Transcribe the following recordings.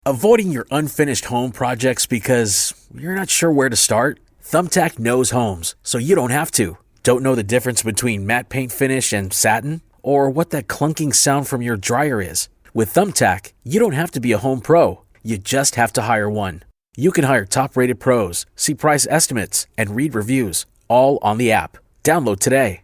Avoiding your unfinished home projects because you're not sure where to start? Thumbtack knows homes, so you don't have to. Don't know the difference between matte paint finish and satin? Or what that clunking sound from your dryer is? With Thumbtack, you don't have to be a home pro. You just have to hire one. You can hire top-rated pros, see price estimates, and read reviews, all on the app. Download today.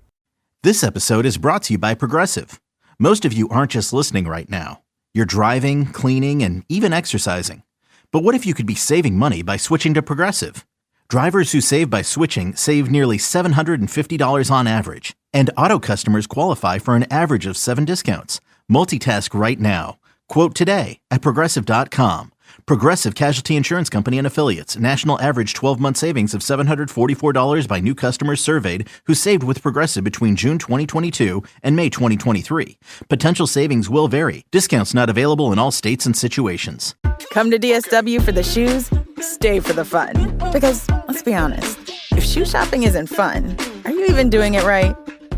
This episode is brought to you by Progressive. Most of you aren't just listening right now. You're driving, cleaning, and even exercising. But what if you could be saving money by switching to Progressive? Drivers who save by switching save nearly $750 on average. And auto customers qualify for an average of 7 discounts. Multitask right now. Quote today at Progressive.com. Progressive Casualty Insurance Company and Affiliates. National average 12-month savings of $744 by new customers surveyed who saved with Progressive between June 2022 and May 2023. Potential savings will vary. Discounts not available in all states and situations. Come to DSW for the shoes, stay for the fun. Because, let's be honest, if shoe shopping isn't fun, are you even doing it right?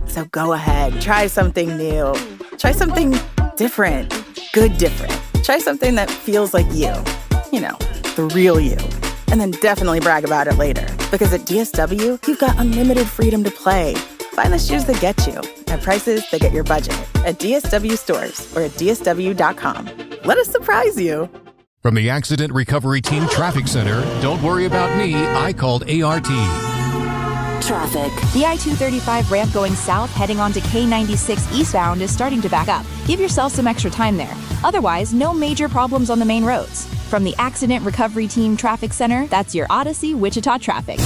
So go ahead, try something new. Try something different. Good different. Try something that feels like you. You know, the real you. And then definitely brag about it later. Because at DSW, you've got unlimited freedom to play. Find the shoes that get you at prices that get your budget at DSW stores or at DSW.com. Let us surprise you. From the Accident Recovery Team Traffic Center, don't worry about me, I called ART. Traffic. The I-235 ramp going south heading onto K96 eastbound is starting to back up. Give yourself some extra time there. Otherwise, no major problems on the main roads. From the Accident Recovery Team Traffic Center, that's your Odyssey, Wichita traffic.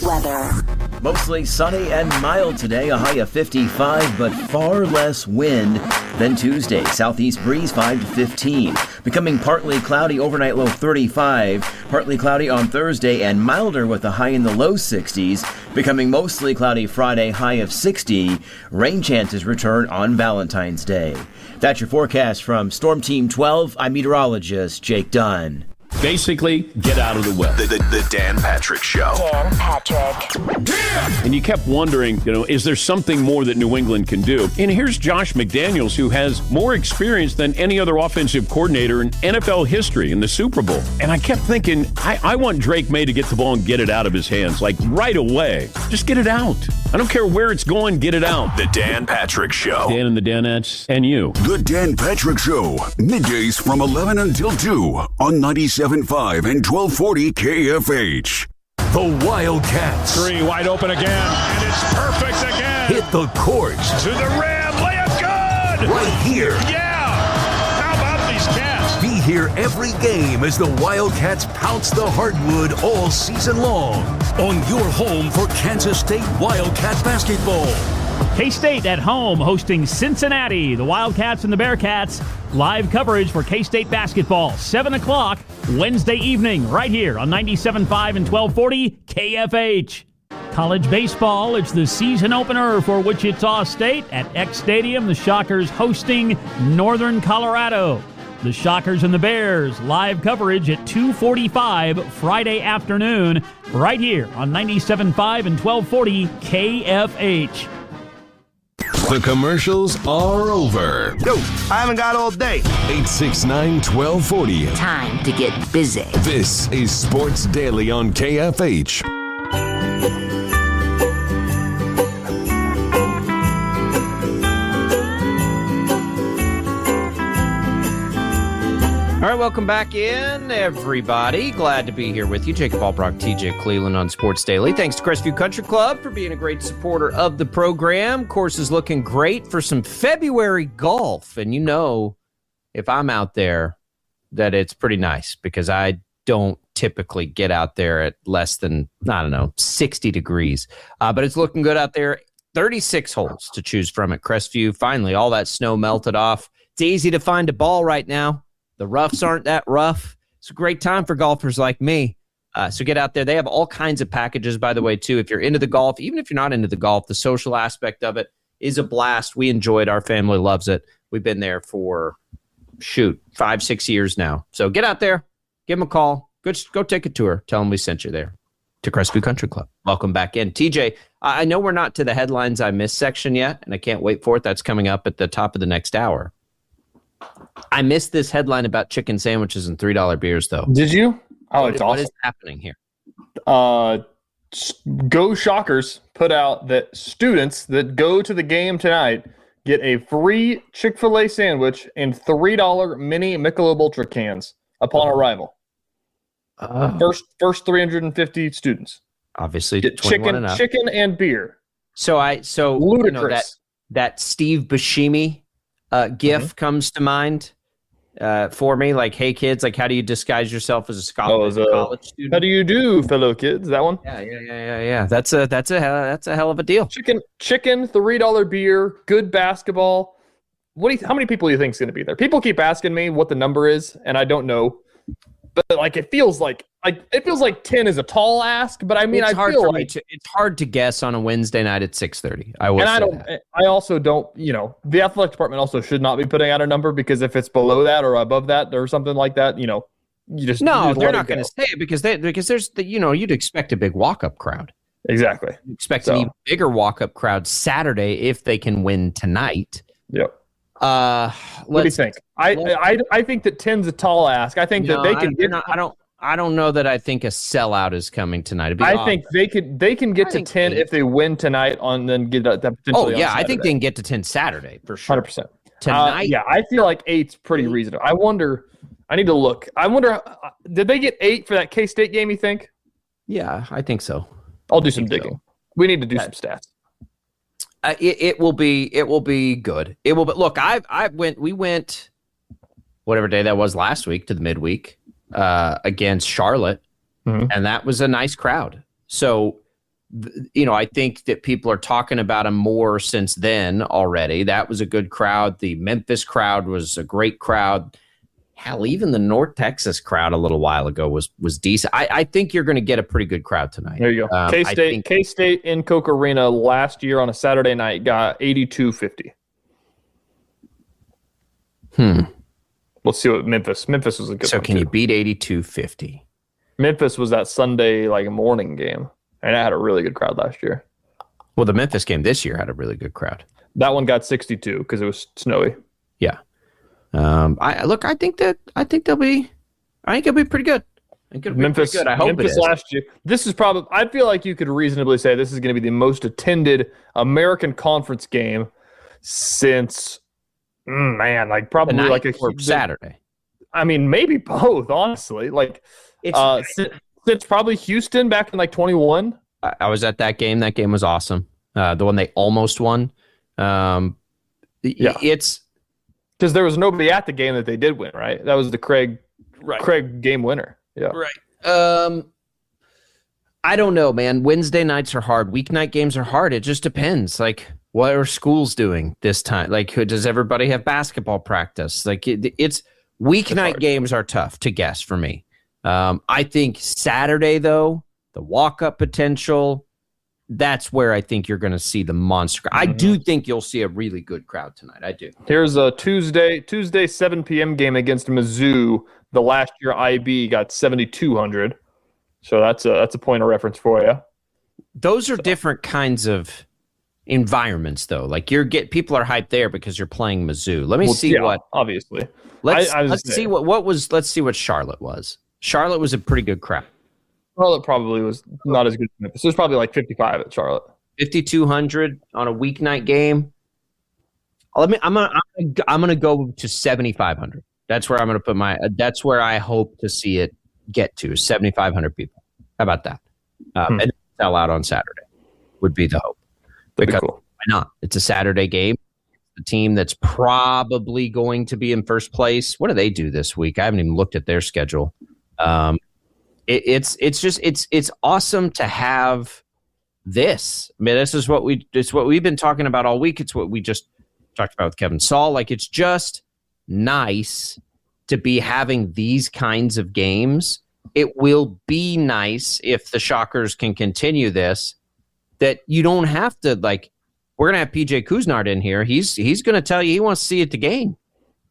Weather. Mostly sunny and mild today, a high of 55, but far less wind than Tuesday. Southeast breeze 5 to 15. Becoming partly cloudy overnight, low 35. Partly cloudy on Thursday and milder with a high in the low 60s. Becoming mostly cloudy Friday, high of 60. Rain chances return on Valentine's Day. That's your forecast from Storm Team 12. I'm meteorologist Jake Dunn. Basically, get out of the way. The Dan Patrick Show. Dan Patrick. And you kept wondering, is there something more that New England can do? And here's Josh McDaniels, who has more experience than any other offensive coordinator in NFL history in the Super Bowl. And I kept thinking, I want Drake May to get the ball and get it out of his hands, like right away. Just get it out. I don't care where it's going, get it out. The Dan Patrick Show. Dan and the Danettes, and you. The Dan Patrick Show. Middays from 11 until 2 on 97.5 and 1240 KFH. The Wildcats. Three wide open again, and it's perfect again. Hit the courts. To the rim, layup good. Right here. Yeah. How about these Cats? Be here every game as the Wildcats pounce the hardwood all season long. On your home for Kansas State Wildcat basketball. K-State at home hosting Cincinnati. The Wildcats and the Bearcats. Live coverage for K-State basketball. 7 o'clock Wednesday evening right here on 97.5 and 1240 KFH. College baseball, it's the season opener for Wichita State at X Stadium. The Shockers hosting Northern Colorado. The Shockers and the Bears, live coverage at 2:45 Friday afternoon right here on 97.5 and 1240 KFH. The commercials are over. Yo, I haven't got all day. 869-1240. Time to get busy. This is Sports Daily on KFH. All right, welcome back in, everybody. Glad to be here with you. Jacob Albracht, TJ Cleveland on Sports Daily. Thanks to Crestview Country Club for being a great supporter of the program. Course is looking great for some February golf. And if I'm out there, that it's pretty nice because I don't typically get out there at less than, 60 degrees. But it's looking good out there. 36 holes to choose from at Crestview. Finally, all that snow melted off. It's easy to find a ball right now. The roughs aren't that rough. It's a great time for golfers like me. So get out there. They have all kinds of packages, by the way, too. If you're into the golf, even if you're not into the golf, the social aspect of it is a blast. We enjoy it. Our family loves it. We've been there for, 5-6 years now. So get out there. Give them a call. Go take a tour. Tell them we sent you there to Crestview Country Club. Welcome back in. TJ, I know we're not to the headlines I missed section yet, and I can't wait for it. That's coming up at the top of the next hour. I missed this headline about chicken sandwiches and $3 beers, though. Did you? Oh, it's awesome. What is happening here? Go Shockers put out that students that go to the game tonight get a free Chick-fil-A sandwich and $3 mini Michelob Ultra cans upon arrival. First 350 students. Obviously, get chicken and beer. So ludicrous. That Steve Buscemi gif comes to mind for me. Like, hey kids, like, how do you disguise yourself as a college student? How do you do, fellow kids? That one. Yeah. That's a hell of a deal. Chicken, $3 beer, good basketball. How many people do you think is going to be there? People keep asking me what the number is, and I don't know. But like it feels like 10 is a tall ask, but I mean, it's hard to guess on a Wednesday night at 6:30. I also don't, the athletic department also should not be putting out a number, because if it's below that or above that or something like that, they're not going to say it because there's you'd expect a big walk-up crowd. Exactly. You expect an even bigger walk-up crowd Saturday if they can win tonight. Yep. What do you think? I think that 10's a tall ask. I think that they can get. I don't know that I think a sellout is coming tonight. I think they can get to 10 if they win tonight on then get that potentially. Oh yeah, I think they can get to 10 Saturday for sure. 100%. Tonight, yeah, I feel like 8's pretty reasonable. I wonder. I need to look. I wonder. Did they get 8 for that K-State game? You think? Yeah, I think so. I'll do some digging. We need to do some stats. It will be good. It will. But look, we went whatever day that was last week to the midweek against Charlotte, and that was a nice crowd. So, I think that people are talking about them more since then already. That was a good crowd. The Memphis crowd was a great crowd. Hell, even the North Texas crowd a little while ago was decent. I think you're going to get a pretty good crowd tonight. There you go. K-State in Coke Arena last year on a Saturday night got 8250. Let's see what Memphis was a good. So can you beat 8250? Memphis was that Sunday morning game, and it had a really good crowd last year. Well, the Memphis game this year had a really good crowd. That one got 62 because it was snowy. Yeah. I think it'll be pretty good. Memphis, I hope Memphis it is. Last year. This is probably. I feel like you could reasonably say this is going to be the most attended American Conference game since, probably like a Saturday. I mean, maybe both. Honestly, since probably Houston back in 21. I was at that game. That game was awesome. The one they almost won. It's. Because there was nobody at the game that they did win, right? That was the Craig game winner. Yeah. Right. I don't know, man. Wednesday nights are hard. Weeknight games are hard. It just depends. Like, what are schools doing this time? Like, does everybody have basketball practice? Like, it's weeknight games are tough to guess for me. I think Saturday, though, the walk-up potential, that's where I think you're going to see the monster. I do think you'll see a really good crowd tonight. I do. Here's a Tuesday 7 p.m. game against Mizzou. The last year IB got 7,200. So that's a point of reference for you. Those are different kinds of environments, though. Like people are hyped there because you're playing Mizzou. Let me see what. Obviously, let's see let's see what Charlotte was. Charlotte was a pretty good crowd. Charlotte probably was not as good as Memphis. It was probably 55 at Charlotte. 5,200 on a weeknight game. I'm gonna go to 7,500. That's where I'm gonna put that's where I hope to see it get to 7,500 people. How about that? And sell out on Saturday would be the hope. Because cool. Why not? It's a Saturday game. The team that's probably going to be in first place. What do they do this week? I haven't even looked at their schedule. It's awesome to have this. I mean, it's what we've been talking about all week. It's what we just talked about with Kevin Saul. Like, it's just nice to be having these kinds of games. It will be nice if the Shockers can continue this, that you don't have to, we're going to have PJ Kuznard in here. He's going to tell you he wants to see it to game.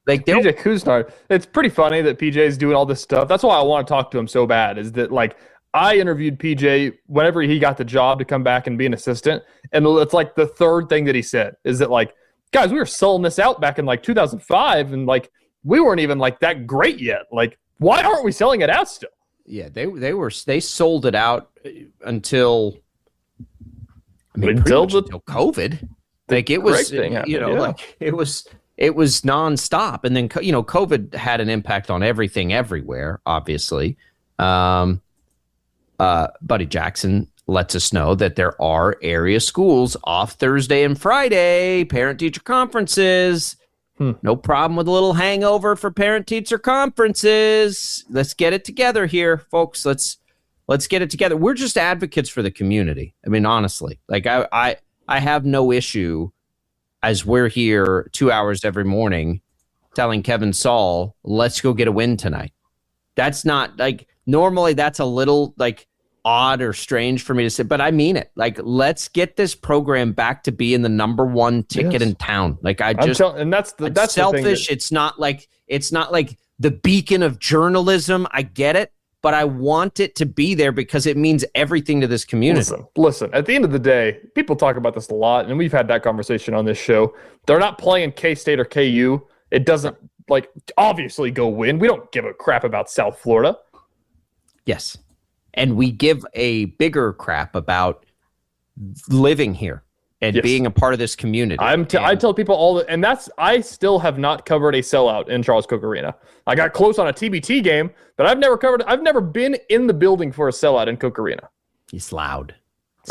PJ Kuznard. It's pretty funny that PJ's doing all this stuff. That's why I want to talk to him so bad, is that I interviewed PJ whenever he got the job to come back and be an assistant. And it's the third thing that he said is that guys, we were selling this out back in 2005. And we weren't even like that great yet. Like, why aren't we selling it out still? Yeah, they sold it out until until COVID. Like it was, like it was nonstop. And then, COVID had an impact on everything everywhere, obviously. Buddy Jackson lets us know that there are area schools off Thursday and Friday, parent-teacher conferences. No problem with a little hangover for parent-teacher conferences. Let's get it together here, folks. Let's get it together. We're just advocates for the community. I mean, honestly, like I have no issue as we're here 2 hours every morning telling Kevin Saul, let's go get a win tonight. That's not like normally that's a little like odd or strange for me to say, but I mean it. Like, let's get this program back to being the number one ticket in town. Like that's selfish. It's not like the beacon of journalism. I get it, but I want it to be there because it means everything to this community. Listen, at the end of the day, people talk about this a lot, and we've had that conversation on this show. They're not playing K-State or KU. It doesn't obviously go win. We don't give a crap about South Florida. Yes. And we give a bigger crap about living here and being a part of this community. I tell people I still have not covered a sellout in Charles Cook Arena. I got close on a TBT game, but I've never been in the building for a sellout in Cook Arena. It's loud.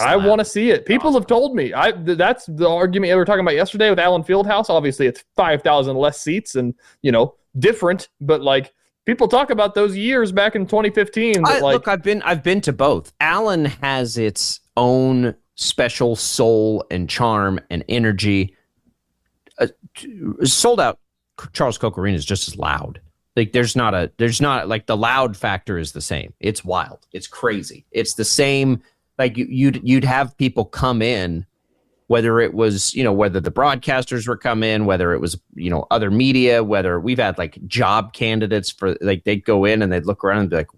I want to see it. People have told me. That's the argument we were talking about yesterday with Allen Fieldhouse. Obviously, it's 5,000 less seats and, different, but people talk about those years back in 2015. Look, I've been to both. Allen has its own special soul and charm and energy. Sold out Charles Koch Arena is just as loud. Like there's not like the loud factor is the same. It's wild. It's crazy. It's the same. Like you'd have people come in, whether it was, whether the broadcasters were come in, whether it was, other media, whether we've had job candidates for they'd go in and they'd look around and be like,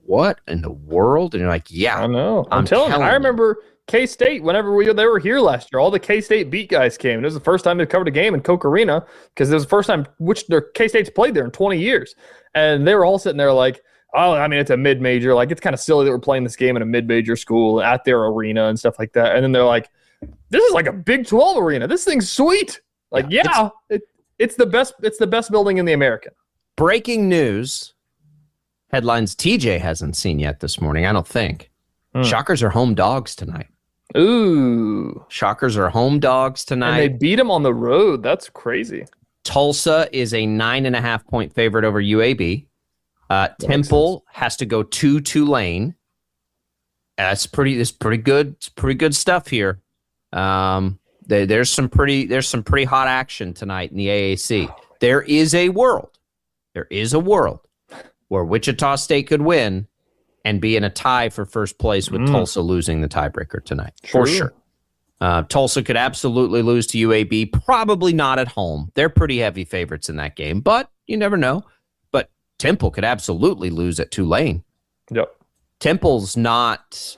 what in the world? And you're like, yeah, I know. I'm telling you. I remember K-State, whenever they were here last year, all the K-State beat guys came. It was the first time they covered a game in Koch Arena because it was the first time K-State's played there in 20 years. And they were all sitting there like, oh, I mean, it's a mid-major. Like, it's kind of silly that we're playing this game in a mid-major school at their arena and stuff like that. And then they're like, this is like a Big 12 arena. This thing's sweet. It's the best building in the American. Breaking news. Headlines TJ hasn't seen yet this morning, I don't think. Shockers are home dogs tonight. Ooh. Shockers are home dogs tonight. And they beat them on the road. That's crazy. Tulsa is a 9.5-point favorite over UAB. Temple has to go to Tulane. It's pretty good. It's pretty good stuff here. There's some pretty hot action tonight in the AAC. There is a world where Wichita State could win and be in a tie for first place with Tulsa losing the tiebreaker tonight. True. For sure. Tulsa could absolutely lose to UAB, probably not at home. They're pretty heavy favorites in that game, but you never know. But Temple could absolutely lose at Tulane. Yep. Temple's not,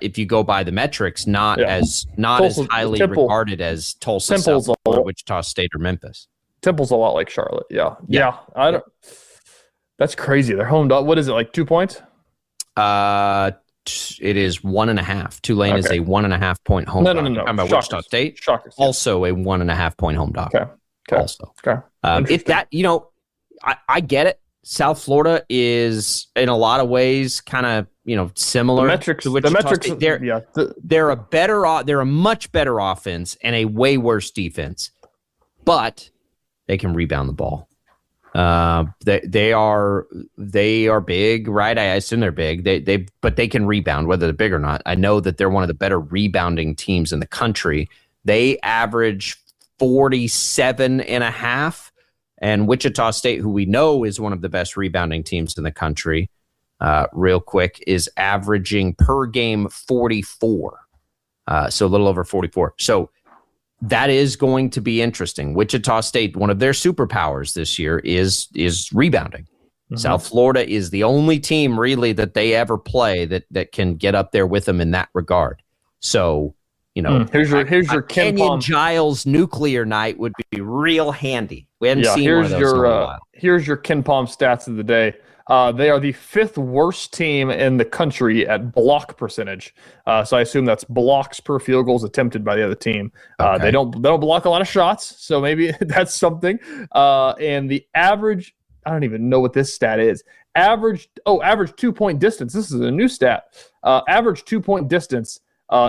if you go by the metrics, not as highly regarded as Tulsa, South Florida, Wichita State, or Memphis. Temple's a lot like Charlotte. Yeah. I don't. That's crazy. They're home dog. What is it, like 2 points? It is 1.5. Tulane is a 1.5 point home dog. No. I'm about Wichita State. Shockers. Also a 1.5 point home dog. Okay. Also. Okay. If that, I get it. South Florida is in a lot of ways kind of, similar to Wichita State. They're a much better offense and a way worse defense, but they can rebound the ball. They are big, right? I assume they're big. But they can rebound, whether they're big or not. I know that they're one of the better rebounding teams in the country. They average 47.5, and Wichita State, who we know is one of the best rebounding teams in the country, real quick, is averaging per game 44. So a little over 44. So that is going to be interesting. Wichita State, one of their superpowers this year is rebounding. Mm-hmm. South Florida is the only team really that they ever play that can get up there with them in that regard. So here's your Kenyon Giles nuclear night would be real handy. We hadn't seen one of those in a while. Here's your Ken Palm stats of the day. They are the 5th worst team in the country at block percentage. So I assume that's blocks per field goals attempted by the other team. They don't block a lot of shots, so maybe that's something. And the average, I don't even know what this stat is. Average 2-point distance. This is a new stat. Average 2-point distance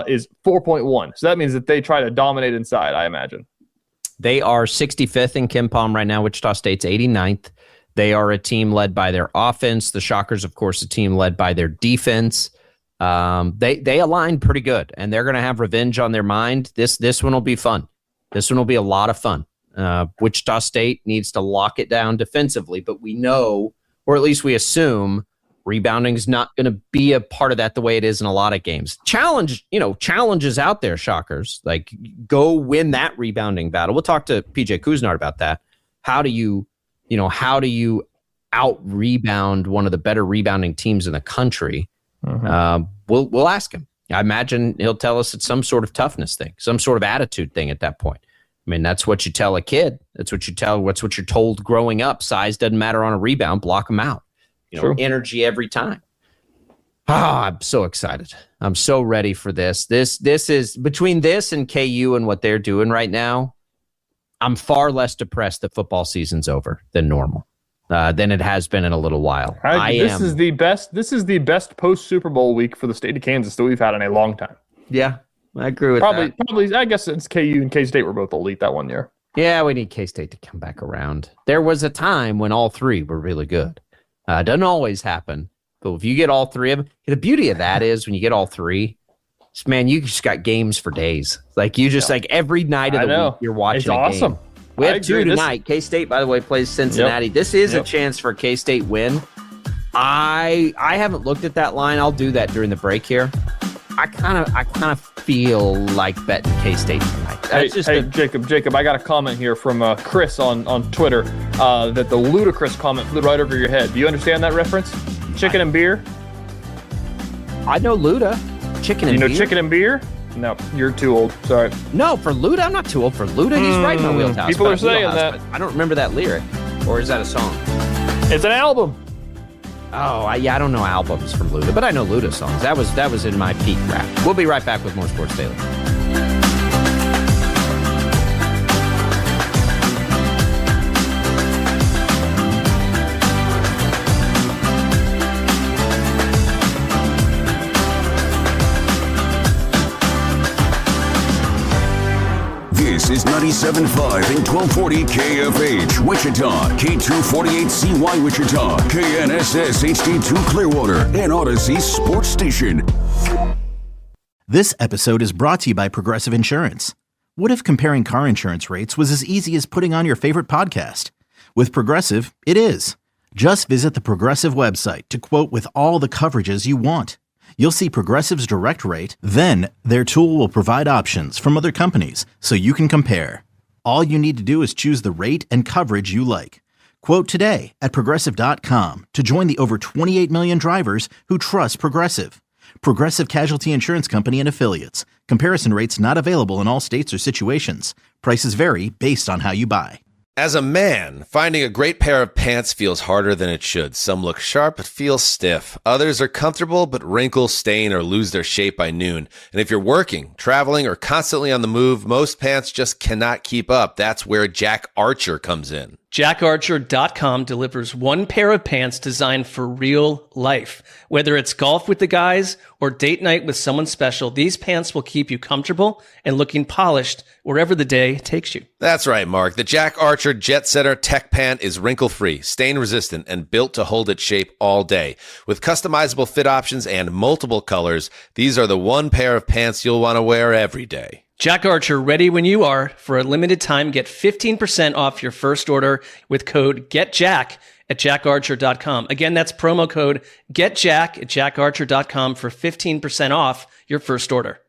is 4.1. So that means that they try to dominate inside, I imagine. They are 65th in Ken Palm right now. Wichita State's 89th. They are a team led by their offense. The Shockers, of course, a team led by their defense. They align pretty good, and they're going to have revenge on their mind. This one will be fun. This one will be a lot of fun. Wichita State needs to lock it down defensively, but we know, or at least we assume, rebounding is not going to be a part of that the way it is in a lot of games. Challenges out there, Shockers. Like, go win that rebounding battle. We'll talk to PJ Kuznard about that. How do you out rebound one of the better rebounding teams in the country? We'll ask him. I imagine he'll tell us it's some sort of toughness thing, some sort of attitude thing at that point. I mean, that's what you tell a kid. That's what you're told growing up. Size doesn't matter on a rebound. Block them out. Energy every time. I'm so excited. I'm so ready for this. This is between this and KU and what they're doing right now. I'm far less depressed that football season's over than normal, than it has been in a little while. This is the best post Super Bowl week for the state of Kansas that we've had in a long time. Yeah, I agree with that. Probably. I guess since KU and K-State were both elite that one year. Yeah, we need K-State to come back around. There was a time when all three were really good. Doesn't always happen, but if you get all three of them, the beauty of that is when you get all three, man, you just got games for days. Like you just like every night of the week you're watching. It's awesome. Game. We have two tonight. K-State, by the way, plays Cincinnati. This is a chance for a K-State win. I haven't looked at that line. I'll do that during the break here. I kind of feel like betting K-State tonight. Jacob, I got a comment here from Chris on Twitter that the ludicrous comment flew right over your head. Do you understand that reference? Chicken and beer? I know Luda. Chicken and beer? You know chicken and beer? No, you're too old. Sorry. No, for Luda, I'm not too old for Luda. He's right in my wheelhouse. People are saying that. I don't remember that lyric. Or is that a song? It's an album. Oh, I don't know albums from Luda, but I know Luda songs. That was in my peak rap. We'll be right back with more Sports Daily. This is 97.5 and 1240 KFH, Wichita, K248CY Wichita, KNSS HD2 Clearwater, and Odyssey Sports Station. This episode is brought to you by Progressive Insurance. What if comparing car insurance rates was as easy as putting on your favorite podcast? With Progressive, it is. Just visit the Progressive website to quote with all the coverages you want. You'll see Progressive's direct rate, then their tool will provide options from other companies so you can compare. All you need to do is choose the rate and coverage you like. Quote today at Progressive.com to join the over 28 million drivers who trust Progressive. Progressive Casualty Insurance Company and Affiliates. Comparison rates not available in all states or situations. Prices vary based on how you buy. As a man, finding a great pair of pants feels harder than it should. Some look sharp but feel stiff. Others are comfortable but wrinkle, stain, or lose their shape by noon. And if you're working, traveling, or constantly on the move, most pants just cannot keep up. That's where Jack Archer comes in. JackArcher.com delivers one pair of pants designed for real life. Whether it's golf with the guys or date night with someone special, these pants will keep you comfortable and looking polished wherever the day takes you. That's right, Mark. The Jack Archer Jet Setter Tech Pant is wrinkle-free, stain-resistant, and built to hold its shape all day. With customizable fit options and multiple colors, these are the one pair of pants you'll want to wear every day. Jack Archer, ready when you are. For a limited time, get 15% off your first order with code GETJACK at jackarcher.com. Again, that's promo code GETJACK at jackarcher.com for 15% off your first order.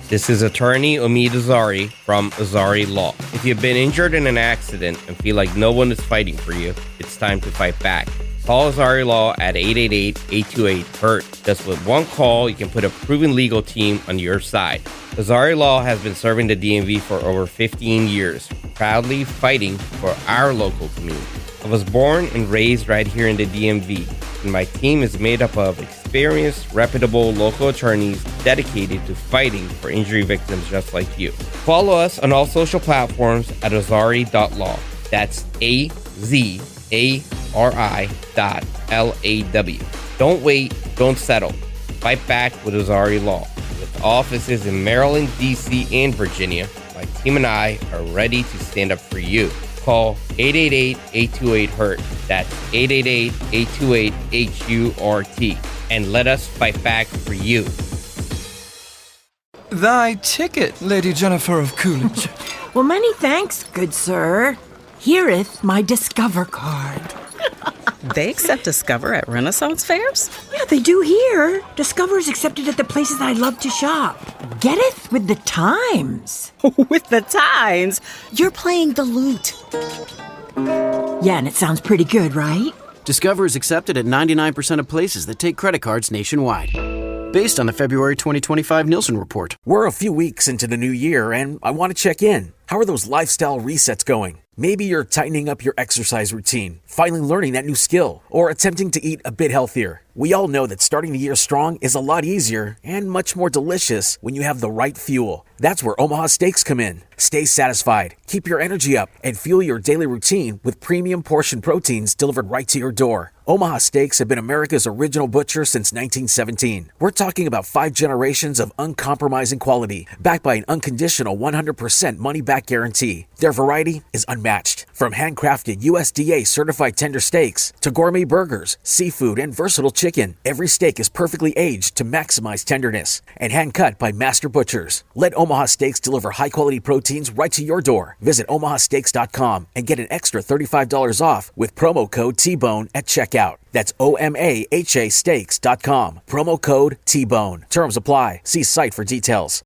This is attorney Omid Azari from Azari Law. If you've been injured in an accident and feel like no one is fighting for you, it's time to fight back. Call Azari Law at 888-828-HURT. Just with one call, you can put a proven legal team on your side. Azari Law has been serving the DMV for over 15 years, proudly fighting for our local community. I was born and raised right here in the DMV, and my team is made up of experienced, reputable local attorneys dedicated to fighting for injury victims just like you. Follow us on all social platforms at azari.law. That's AZARI.LAW. Don't wait, don't settle. Fight back with Azari Law. With offices in Maryland, D.C., and Virginia, my team and I are ready to stand up for you. Call 888-828-HURT. That's 888-828-HURT. And let us fight back for you. Thy ticket, Lady Jennifer of Coolidge. Well, many thanks, good sir. Here'th my Discover card. They accept Discover at Renaissance fairs? Yeah, they do here. Discover is accepted at the places I love to shop. Getteth with the times. With the times? You're playing the lute. Yeah, and it sounds pretty good, right? Discover is accepted at 99% of places that take credit cards nationwide. Based on the February 2025 Nielsen report. We're a few weeks into the new year, and I want to check in. How are those lifestyle resets going? Maybe you're tightening up your exercise routine, finally learning that new skill, or attempting to eat a bit healthier. We all know that starting the year strong is a lot easier and much more delicious when you have the right fuel. That's where Omaha Steaks come in. Stay satisfied, keep your energy up, and fuel your daily routine with premium portion proteins delivered right to your door. Omaha Steaks have been America's original butcher since 1917. We're talking about 5 generations of uncompromising quality, backed by an unconditional 100% money-back guarantee. Their variety is unmatched. From handcrafted USDA-certified tender steaks to gourmet burgers, seafood, and versatile chicken, every steak is perfectly aged to maximize tenderness and hand-cut by master butchers. Let Omaha Steaks deliver high-quality proteins right to your door. Visit omahasteaks.com and get an extra $35 off with promo code T-Bone at checkout. That's OMAHA steaks.com. Promo code T-Bone. Terms apply. See site for details.